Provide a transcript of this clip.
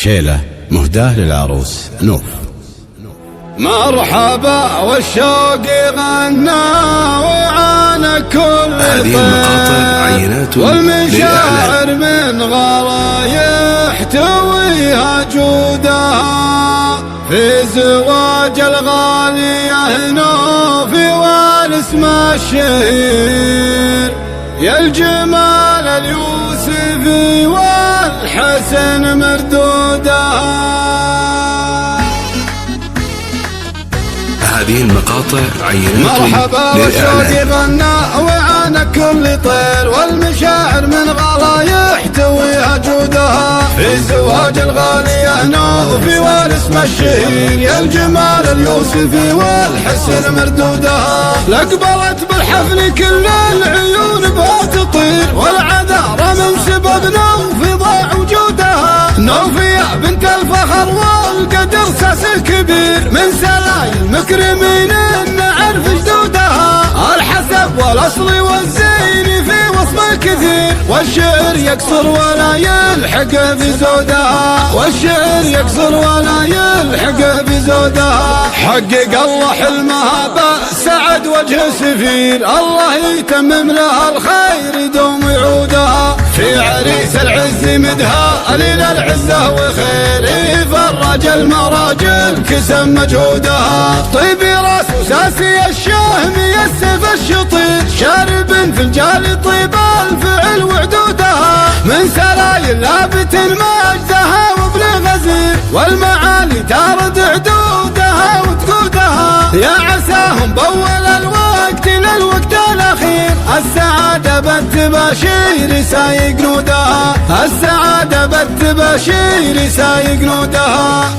شيلة مهداة للعروس نوف. مرحبا والشوق غنى وعانى كل هذه المقاطع عينات والمشاعر من غلا يحتويها جودها في زواج الغالية نوف والاسم الشهير يا الجمال اليوسفي والحسن مردودها. هذه المقاطع عينات مرحبا والشوق غنى وعانى كل طير والمشاعر من غلا يحتويها جودها في زواج الغالية نوف والاسم الشهير يا الجمال اليوسفي والحسن مردودها. لقبلت بالحفل كل العيون بها تطير والعذارى من سبب نوف ضاع وجودها. نوفية بنت الفخر والقدر ساس كبير من سلايل مكرمين نعرف جدودها. الحسب والاصل والزين في وصف الكثير والشعر يكسر ولا يلحق بزودها والشعر يكسر ولا يلحق بزودها. حقق الله حلمها بسعد وجه سفير الله يتمم لها الخير يدوم يعودها. في عريس العز مدها قليل العزة وخير فرج المراجل كسم مجهودها. طيب راس وساسي الشهم يسف الشطير شارب فنجال طيب الفعل وعدودها. من سلايل لابت مجدها وابن غزير والمعالي تارد عدودها وتقودها. يا عساهم بول الوقت للوقت الأخير السعادة بالتباشير سايق نودها السعادة بالتباشير سايق نودها.